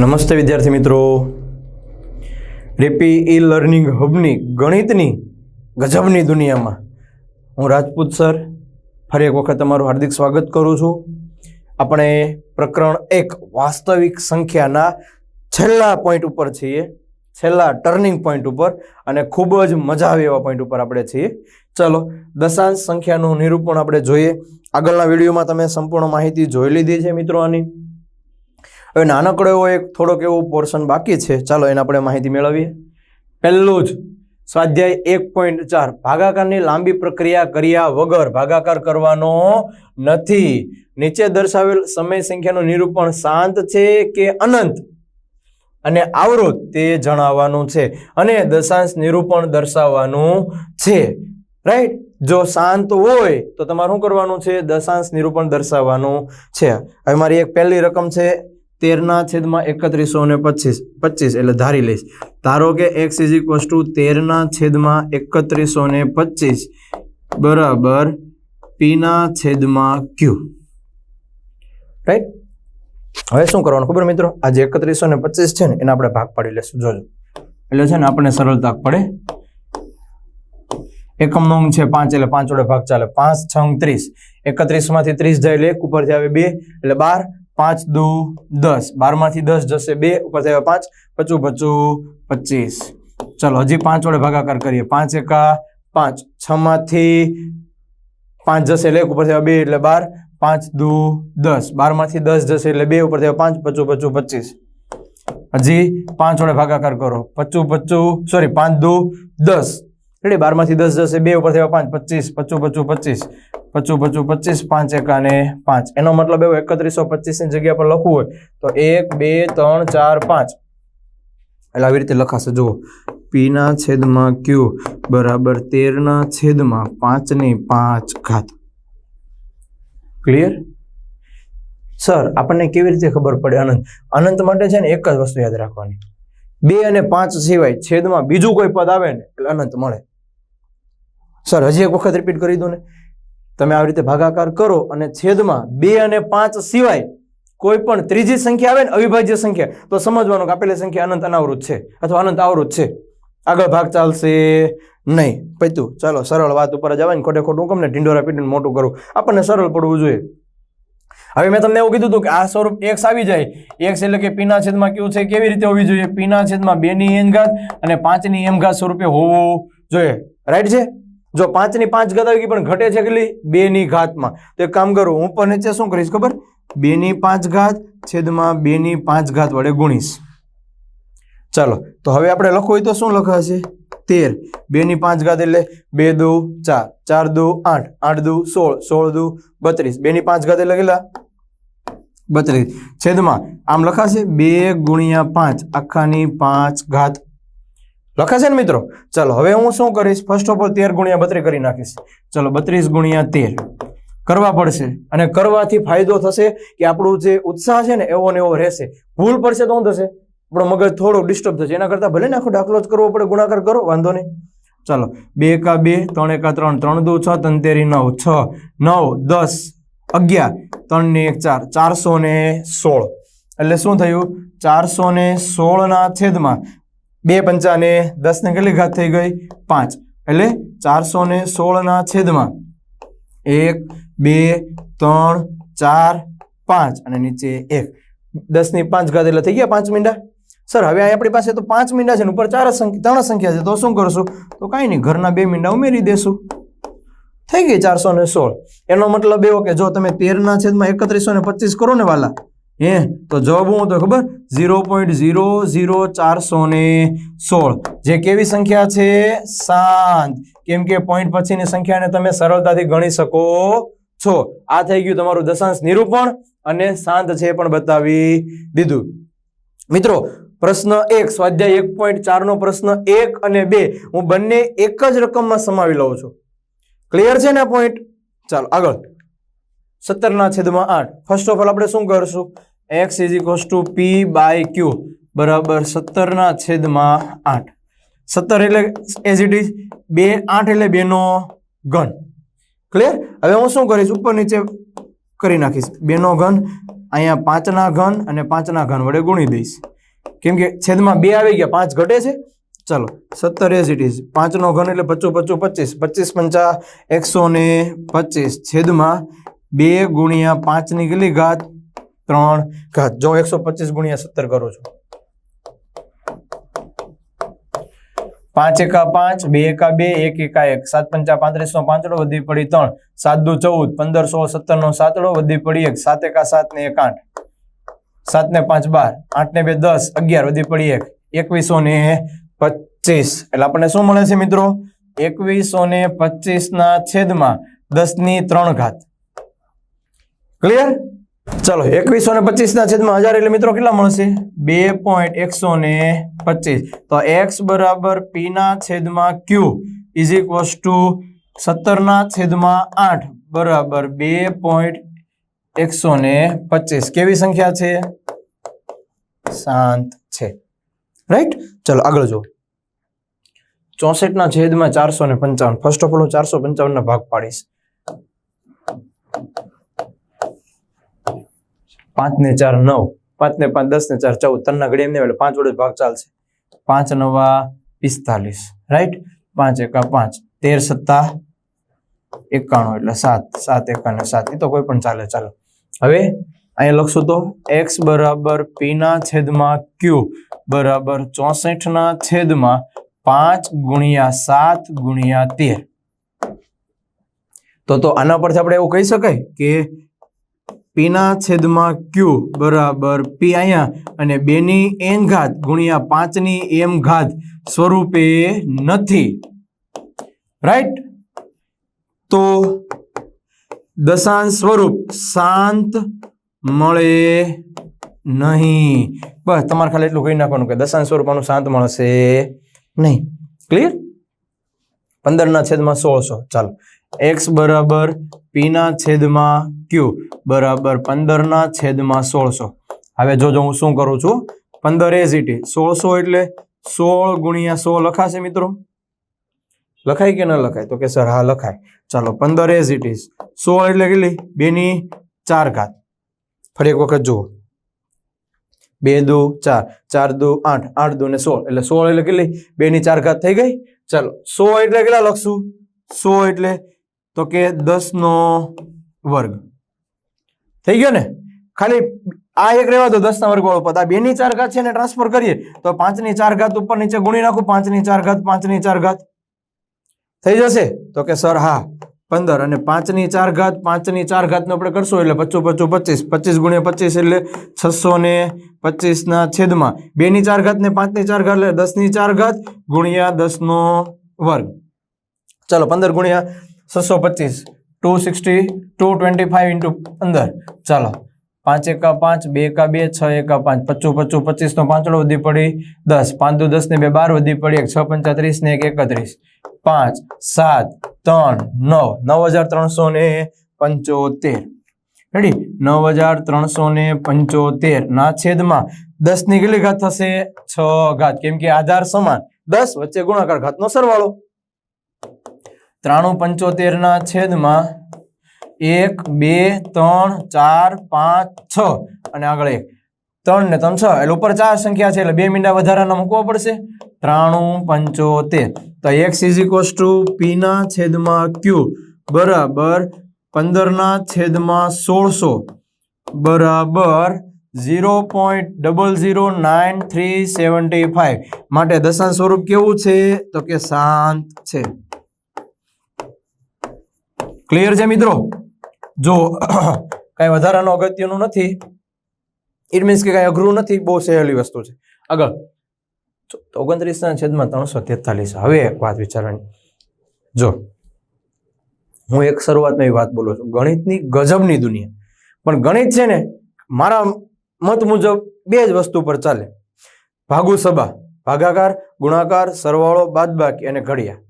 નમસ્તે વિદ્યાર્થી મિત્રો, રેપી ઈ લર્નિંગ હબની ગણિતની ગજબની દુનિયામાં હું રાજપૂત સર ફરી એક વખત તમારું હાર્દિક સ્વાગત કરું છું. આપણે પ્રકરણ 1 વાસ્તવિક સંખ્યાના છેલ્લા પોઈન્ટ ઉપર છીએ, છેલ્લા ટર્નિંગ પોઈન્ટ ઉપર, અને ખૂબ જ મજા આવે એવા પોઈન્ટ ઉપર આપણે છીએ. ચલો દશાંશ સંખ્યાનું નિરૂપણ આપણે જોઈએ. આગળના વિડીયોમાં તમે સંપૂર્ણ માહિતી જોઈ લીધી છે મિત્રો. આની હવે નાનકડો એવો એક થોડોક એવો પોર્શન બાકી છે, ચાલો એને આપણે માહિતી મેળવીએ. પહેલું જ સ્વાધ્યાય 1.4 ભાગાકારની લાંબી પ્રક્રિયા કર્યા વગર ભાગાકાર કરવાનો નથી. નીચે દર્શાવેલ સમય સંખ્યાનું નિરૂપણ શાંત છે કે અનંત અને આવૃત તે જણાવવાનું છે, અને દશાંશ નિરૂપણ દર્શાવવાનું છે. રાઈટ, જો શાંત હોય તો તમારે શું કરવાનું છે? દશાંશ નિરૂપણ દર્શાવવાનું છે. હવે મારી એક પહેલી રકમ છે 13/3125 એટલે ધારી લઈશ. ધારો કે x = 13/3125 બરાબર p/q. રાઈટ, હવે શું કરવાનું ખબર મિત્રો? આ જે 3125 છે ને એને આપણે ભાગ પાડી લેશું. જોજો, એટલે છે ને આપણને સરળતા પડે. એકમ નો અંક છે 5 એટલે 5 વડે ભાગ ચાલે. 5 6 30, 31 માંથી 30 જાય એટલે 1 ઉપરથી આવે 2 એટલે 12, 5 2 10, 12 માંથી 10 જશે 2 ઉપરથી આવે 5, 25 ચલો હજી 5 વડે ભાગાકાર કરીએ. 5 એકા 5, 6 માંથી 5 જશે એટલે 1 ઉપરથી આવે 2 એટલે 12, 5 2 10, 12 માંથી 10 જશે એટલે 2 ઉપરથી આવે 5, 25 હજી 5 વડે ભાગાકાર કરો. 5 2 10 એટલે 12 માંથી 10 જશે 2 ઉપરથી આવે 5, 25 5 એકા ને 5. એનો મતલબ એવો 3125 ની જગ્યા પર લખવું હોય તો 1 2 3 4 5 એટલે આવી રીતે લખાશે. જુઓ, p/q બરાબર 13/5/5. Clear sir? આપણને કેવી રીતે ખબર પડે? અનંત માટે છે ને એક જ વસ્તુ યાદ રાખવાની, 2 અને 5 સિવાય છેદમાં બીજું કોઈ પદ આવે ને એટલે અનંત મળે. સર હજી એક વખત રિપીટ કરી દો ને. તમે આવી રીતે ભાગાકાર કરો અને છેદમાં 2 અને 5 સિવાય કોઈ પણ ત્રીજી સંખ્યા આવે ને, અવિભાજ્ય સંખ્યા, તો સમજવાનું કે આપેલી સંખ્યા અનંત અનાવૃત છે અથવા અનંત આવૃત છે. આગળ ભાગ ચાલશે નહીં. પૈતું, ચાલો સરળ વાત ઉપર જ આવે ને ખોટે ખોટું કમ ને ઢીંડોરા પીટીને મોટું કરું. આપણને સરળ પડવું જોઈએ. હવે મેં તમને એવું કીધું હતું કે આ સ્વરૂપ x આવી જાય. x એટલે કે p/q છે, કેવી રીતે હોવી જોઈએ? p/2 અને 5 સ્વરૂપે હોવું જોઈએ. રાઈટ છે? જો 5 આવી ગઈ પણ ઘટે છે કેટલી? 2 તો એક કામ કરું, હું ઉપર નીચે શું કરીશ ખબર? 2 છેદમાં 2 વડે ગુણીશ. ચાલો, તો હવે આપણે લખવું હોય તો શું લખાશે? 13, 2 એટલે 2 2 4, 4 2 8, 8 2 16, 16 2 32, 2 એટલે કેટલા? 32 છેદમાં આમ લખાશે 2 × 5 લખાશે ને મિત્રો? ચાલો હવે હું શું કરીશ? ફર્સ્ટ ઓફ ઓલ 13 × 32 કરી નાખીશ. ચલો 32 × 13 કરવા પડશે, અને કરવાથી ફાયદો થશે કે આપણું જે ઉત્સાહ છે ને એવો ને એવો રહેશે. ભૂલ પડશે તો શું થશે? આપણો મગજ થોડો ડિસ્ટર્બ થશે. એના કરતાં ભલે ને આખો દાખલો જ કરવો પડે, ગુણાકાર કરો, વાંધો નહીં. ચાલો 2 એકા 2, 3 એકા 3, 3 2 6, 3 તેરી 9, 6 9 10 11, 3 ને 1 4, 416. એટલે શું થયું? 416 ના છેદમાં 2 5 ને 10 ને કેટલી ઘાત થઈ ગઈ? 5. એટલે 416 ના છેદમાં 1 2 3 4 5 અને નીચે 1. 10 ની 5 ઘાત એટલે થઈ ગયા 5 મીંડા. સર હવે આપણી પાસે તો 5 મીંડા છે ને ઉપર 3 સંખ્યા છે, તો શું કરશું? તો કાંઈ નહીં, ઘરના 2 મીંડા ઉમેરી દેશું. થઈ ગઈ 416. એનો મતલબ એવો કે જો તમે 13/3125 કરો ને વાલા, તો જવાબ શું હતો ખબર? 0.00416. જે કેવી સંખ્યા છે? શાંત. કેમ કે પોઈન્ટ પછીની સંખ્યાને તમે સરળતાથી ગણી શકો છો. આ થઈ ગયું તમારું દશાંશ નિરૂપણ, અને શાંત છે એ પણ બતાવી દીધું. મિત્રો પ્રશ્ન 1 સ્વાધ્યાય 1.4 નો પ્રશ્ન 1 અને 2 હું બંને એક જ રકમમાં સમાવી લઉં છું. ક્લિયર છે ને આ પોઈન્ટ? ચાલો આગળ 17/8. ફર્સ્ટ ઓફ ઓલ આપણે શું કરશું? x = p/q બરાબર 17/8. 17 એટલે એઝ ઇટ ઇઝ 2, 8 એટલે 2 નો ઘન. ક્લિયર? હવે હું શું કરીશ? ઉપર નીચે કરી નાખીશ. 2 નો ઘન અહીંયા 5 ઘન અને 5 ઘન વડે ગુણી દઈશ, કેમ કે છેદમાં 2 આવી ગયા, 5 ઘટે છે. ચલો 17 એઝ ઇટ ઇઝ. 5 ઘન એટલે 25 25 25 125 છેદમાં 2 ગુણ્યા 5 ની કેટલી ઘાત? 3 ઘાત. જો 125 ગુણ્યા 17 કરો છો, 5 એકા 5, 2 એકા 2, 1 એકા 1, 7 પંચા 35 નો પાંચડો વધી પડી 3, 7 દુ 14, 15 16 17 નો સાતડો વધી પડી 1, 7 એકા 7 ને 1 8, 7 ને 5 12, 8 ને 2 10, 11 વધી પડી 1, 2125. એટલે આપણને શું મળે છે મિત્રો? 2125 ના છેદમાં 10 ની 3 ઘાત. ક્લિયર? ચલો 2125 ના છેદમાં 1000 એટલે મિત્રો કેટલા મળશે? 2.125. તો x બરાબર p ના છેદમાં q ઇઝ ઇક્વલ્સ ટુ 17 ના છેદમાં 8 બરાબર 2.125. કેવી સંખ્યા છે? શાંત છે. રાઈટ? ચલો આગળ જો. 64 ના છેદમાં 455. ફર્સ્ટ ઓફ ઓલ હું 455 ના ભાગ પાડીશ. 5 ને 4 9, 5 ને 5 10 ને 4 14, 3 ના ઘડી એમને એટલે 5 વડે ભાગ ચાલશે. 5 9 45. રાઈટ? 5 એકા 5, 13 સત્તા 91 એટલે 7, 7 એકા ને 7. એ તો કોઈ પણ ચાલે. ચાલો હવે અહીંયા લખશું તો x બરાબર p ના છેદમાં q બરાબર 64 ના છેદમાં 5 ગુણ્યા 7 ગુણ્યા 13. તો આના પરથી આપણે એવું કહી શકાય કે p ના છેદમાં q બરાબર p અહીંયા અને 2 ની n ઘાત ગુણ્યા 5 ની m ઘાત સ્વરૂપે નથી. રાઈટ? તો દશાંશ સ્વરૂપ શાંત મળે નહીં. બસ તમારે ખાલી એટલું કહી નાખવાનું કે દશાંશ સ્વરૂપ આનું શાંત મળશે નહીં. ક્લિયર? 15 ના છેદમાં 1600. ચાલો x બરાબર p ના છેદમાં q બરાબર 15 ના છેદમાં 1600. હવે જોજો હું શું કરું છું. 15 એઝ ઇટ ઇઝ. 1600 એટલે 16 ગુણ્યા 100 લખાશે મિત્રો? લખાય કે ન લખાય? તો કે સર હા લખાય. ચાલો 15 એઝ ઇટ ઇઝ. 16 એટલે કેટલી? 2 ની 4 ઘાત. ફરી એક વખત જુઓ. 2 દુ 4, 4 દુ 8, 8 દુ ને 16 એટલે 16 એટલે કેટલી? 2 ની 4 ઘાત થઈ ગઈ. ચાલો 100 એટલે કેટલા લખશું? 100 એટલે તો કે 10 નો વર્ગ થઈ ગયો ને. ખાલી આ એક રહેવા દો 10 ના વર્ગ વાળો પદ. આ 2 ની 4 ઘાત છે ને ટ્રાન્સફર કરીએ તો 5 ની 4 ઘાત ઉપર નીચે ગુણી નાખું. 5 ની 4 ઘાત 5 ની 4 ઘાત થઈ જશે. તો કે સર હા 15 અને 5 ની 4 ઘાત 5 ની 4 ઘાત નો આપણે કરશું એટલે 25 25 25 ગુણ્યા 25 એટલે 625 ના છેદમાં 2 ની 4 ઘાત ને 5 ની 4 ઘાત એટલે 10 ની 4 ઘાત ગુણ્યા 10 નો વર્ગ. ચલો 15 ગુણ્યા 625 260 225 ઇન્ટુ 15. ચાલો 5 એકા 5, 2 એકા 2, 6 એકા 5, 25 25 નો પાંચડો વધી પડી 10, 5 દુ 10 ને 2 12 વધી પડી 1, 6 પંચા 30 ને 1 31, 5 7 3 9 9375. રેડી? 9375 ના છેદમાં 10 ની કેટલી ઘાત થશે? 6 ઘાત. કેમ કે આધાર સમાન, 10 વચ્ચે ગુણાકાર ઘાતનો સરવાળો. 9375 ના છેદમાં 1 2 3 4 5 6 અને આગળ 1 3 ને 3 6 એટલે ઉપર 4 સંખ્યા છે એટલે 2 મીંડા વધારાના મૂકવા પડશે. 9375. તો x is equals to p ના છેદમાં q બરાબર 15 ના છેદમાં 1600 બરાબર 0.009375. માટે દશાંશ સ્વરૂપ કેવું છે? તો કે શાંત છે. ક્લિયર છે મિત્રો? જો કઈ વધારાનો અગત્યનું નથી. ઇટ મીન્સ કે કઈ અઘરું નથી, બહુ સહેલી વસ્તુ છે. આગળ 29 ના છેદમાં 343. હવે એક વાત વિચારવાની. જો હું એક શરૂઆતમાં એ વાત બોલું છું, ગણિતની ગજબની દુનિયા. પણ ગણિત છે ને મારા મત મુજબ બે જ વસ્તુ પર ચાલે. ભાગુ સભા, ભાગાકાર, ગુણાકાર, સરવાળો, બાદબાકી અને ઘડિયા.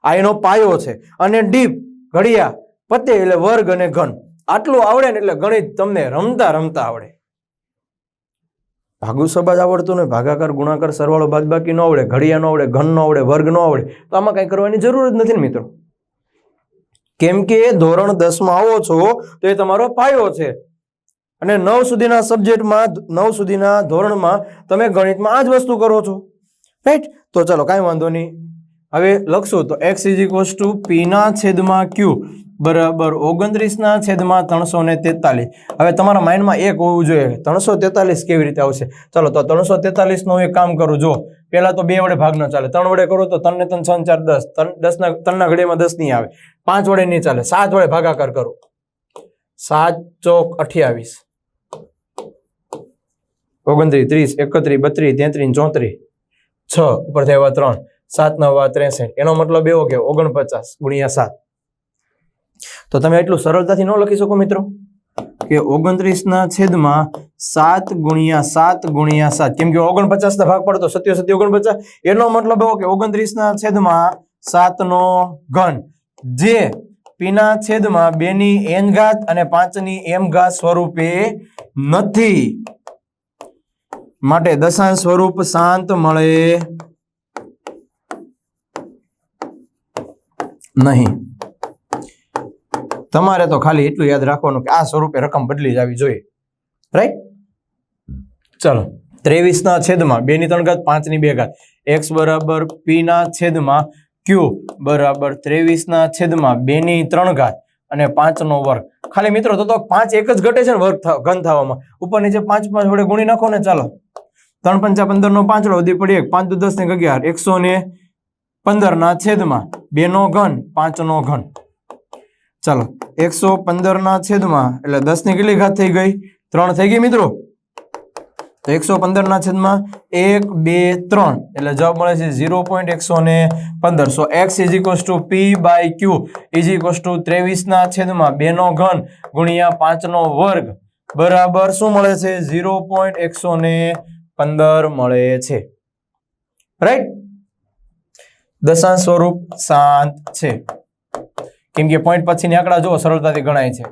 આ એનો પાયો છે. અને ડીપ ઘડિયા પતે એટલે વર્ગ અને ઘન. આટલું આવડે ને એટલે ગણિત તમને રમતા રમતા આવડે. ભાગુ સભા જ આવડતું ને ભાગાકાર, ગુણાકાર, સરવાળો, બાદબાકી ન આવડે, ઘડિયા ન આવડે, ઘન ન આવડે, વર્ગ ન આવડે, તો આમાં કઈ કરવાની જરૂર જ નથી ને મિત્રો. કેમ કે ધોરણ 10 માં આવો છો તો એ તમારો પાયો છે. અને 9 સુધીના સબ્જેક્ટમાં 9 સુધીના ધોરણમાં તમે ગણિતમાં આ જ વસ્તુ કરો છો, રાઈટ? તો ચાલો કાંઈ વાંધો નહીં, હવે લખશું તો x = p ના છેદમાં q બરાબર 29 ના છેદમાં 343. હવે તમારા માઇન્ડમાં એક હોવું જોઈએ 343 કેવી રીતે આવશે? ચાલો તો 343 નું એક કામ કરું, જો પહેલા તો 2 વડે ભાગ ન ચાલે, 3 વડે કરો તો 3 ને 3 6 4 10, 10 ના 3 ના ઘડિયામાં 10 નહીં આવે, 5 વડે નહીં ચાલે, 7 વડે ભાગાકાર કરો, 7 ચોક 28, 29 30 31 32 33 34, 6 ઉપર થયા 3, 7 9 63, એનો મતલબ એવો કે 49 ગુણ્યા 7. તો તમે એટલું સરળતાથી ન લખી શકો મિત્રો કે 29 ના છેદમાં 7 ગુણ્યા 7 ગુણ્યા 7, કેમ કે 49 ના ભાગ પડતો 7 7 49, એનો મતલબ એવો કે 29 ના છેદમાં 7 નો ઘન, જે p ના છેદમાં 2 ની n ઘાત અને 5 ની m ઘાત સ્વરૂપે નથી, માટે દશાંશ સ્વરૂપ શાંત મળે નહીં. તમારે તો ખાલી એટલું યાદ રાખવાનું કે આ સ્વરૂપે રકમ બદલી જવી જોઈએ, રાઈટ? ચલો 23 ના છેદમાં 2 ની 3 ઘાત 5 ની 2 ઘાત, x બરાબર p ના છેદમાં q બરાબર 23 ના છેદમાં 2 ની 3 ઘાત અને 5 નો વર્ગ. ખાલી મિત્રો તો 5 એક જ ઘટે છે ને વર્ગ ઘન થવામાં, ઉપર નીચે 5 5 વડે ગુણી નાખો ને. ચાલો 3 5 15 નો 5 વડે પડી 1, 5 10 ને 11, 115 ના છેદમાં 2 નો ઘન 5 નો ઘન. ચાલો 115 ના છેદમાં એટલે 10 ની કેટલી ઘાત થઈ ગઈ? 3 થઈ ગઈ મિત્રો. તો 115 ના છેદમાં 1 2 3 એટલે જવાબ મળે છે 0.115. સો x = p/q = 23 ના છેદમાં 2 નો ઘન ગુણ્યા 5 નો વર્ગ બરાબર શું મળે છે? 0.115 મળે છે, રાઈટ? દશાંશ સ્વરૂપ શાંત છે, કેમ કે પોઈન્ટ પછીની આંકડા જો સરળતાથી ગણાય છે.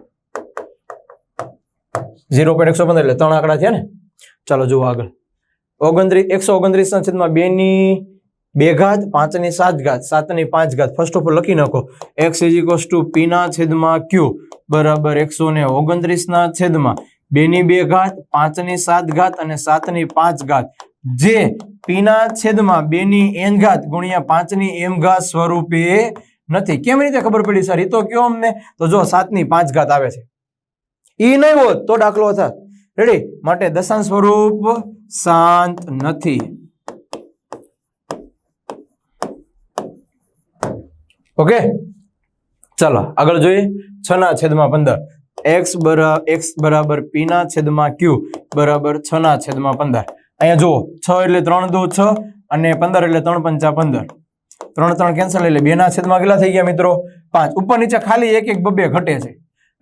0.115 એટલે 3 આંકડા થયા ને. ચાલો જુઓ આગળ. 129 ના છેદમાં 2 ની 2 ઘાત 5 ની 7 ઘાત 7 ની 5 ઘાત. ફર્સ્ટ ઓફ ઓલ લખી નાખો x = p ના છેદમાં q બરાબર 129 ના છેદમાં 2 ની 2 ઘાત 5 ની 7 ઘાત અને 7 ની 5 ઘાત, જે p ના છેદમાં 2 ની n ઘાત ગુણ્યા 5 ની m ઘાત સ્વરૂપે નથી. કેમ રીતે ખબર પડી સર? એ તો કયો અમને. તો જો 7 ની 5 ઘાત આવે છે, ઈ નહીં હોત તો દાખલો થાત. રેડી? માટે દશાંશ સ્વરૂપ શાંત નથી. ઓકે, ચાલો આગળ જોઈએ. 6 ના છેદમાં 15, x બરાબર p ના છેદમાં q બરાબર 6 ના છેદમાં 15. અહીંયા જુઓ 6 એટલે 3 2 6 અને 15 એટલે 3 5 15, 3 3 કેન્સલ એટલે 2 ના છેદમાં કેટલા થઈ ગયા મિત્રો? 5. ઉપર નીચે ખાલી 1 1 2 ઘટે છે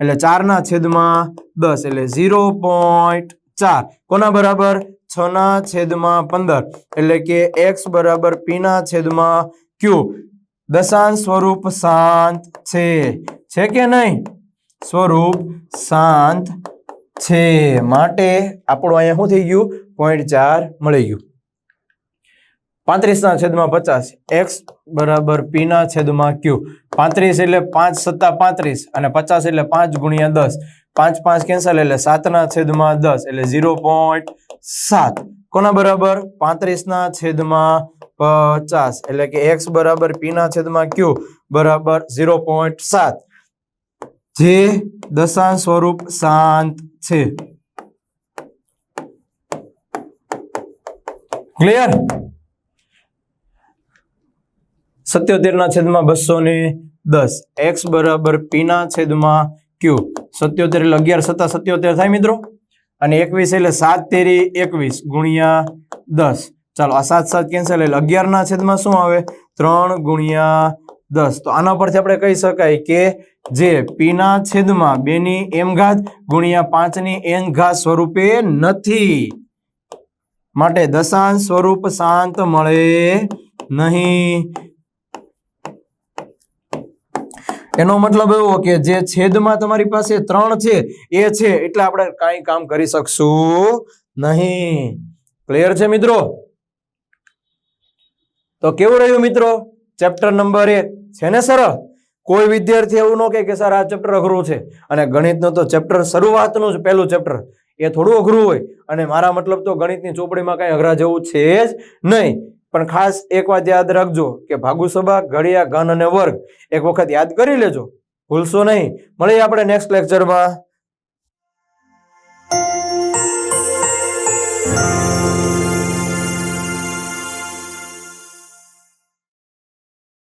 એટલે 4 ના છેદમાં 10 એટલે 0.4 કોના બરાબર? 6 ના છેદમાં 15 એટલે કે x બરાબર p ના છેદમાં q. દશાંશ સ્વરૂપ શાંત છે કે નહીં? સ્વરૂપ શાંત છે, માટે આપણું અહીંયા શું થઈ ગયું? 0.4 મળી ગયું. 35 ના છેદમાં 50, x બરાબર p ના છેદમાં q. 35 એટલે 5 સત્તા 35 અને 50 એટલે 5 ગુણ્યા 10, 5 5 કેન્સલ એટલે 7 ના છેદમાં 10 એટલે 0.7 કોના બરાબર? 35 ના છેદમાં 50 એટલે કે x બરાબર p ના છેદમાં q બરાબર 0.7, જે દશાંશ સ્વરૂપ શાંત છે. ક્લિયર? 77 ના છેદમાં 210, x બરાબર p ના છેદમાં q. 77 એટલે 11 સત્તા 77 થાય મિત્રો, અને 21 એટલે 7 તેરી 21 ગુણ્યા 10. ચાલો આ 7 7 કેન્સલ એટલે 11 ના છેદમાં શું આવે? 3 ગુણ્યા 10. તો આના પરથી આપણે કહી શકાય કે જે p ના છેદમાં 2 ની m ઘાત ગુણ્યા 5 ની n ઘાત સ્વરૂપે નથી, માટે દશાંશ સ્વરૂપ શાંત મળે નહીં. એનો મતલબ એવો કે જે છેદમાં તમારી પાસે 3 છે એ છે એટલે આપણે કાંઈ કામ કરી શકશું નહીં. ક્લિયર છે મિત્રો? તો કેવું રહ્યું મિત્રો ચેપ્ટર નંબર 1? છે ને સરળ? કોઈ વિદ્યાર્થી એવું ન કહે કે સર આ ચેપ્ટર અઘરું છે, અને ગણિતનું તો ચેપ્ટર શરૂઆતનું જ પહેલું ચેપ્ટર એ થોડું અઘરું હોય. અને મારા મતલબ તો ગણિતની ચોપડીમાં કઈ અઘરા જેવું છે જ નહીં. પણ ખાસ એક વાત યાદ રાખજો કે ભાગુસભા, ઘડિયા, ઘન અને વર્ગ એક વખત યાદ કરી લેજો, ભૂલશો નહીં. મળીએ આપણે નેક્સ્ટ લેક્ચરમાં.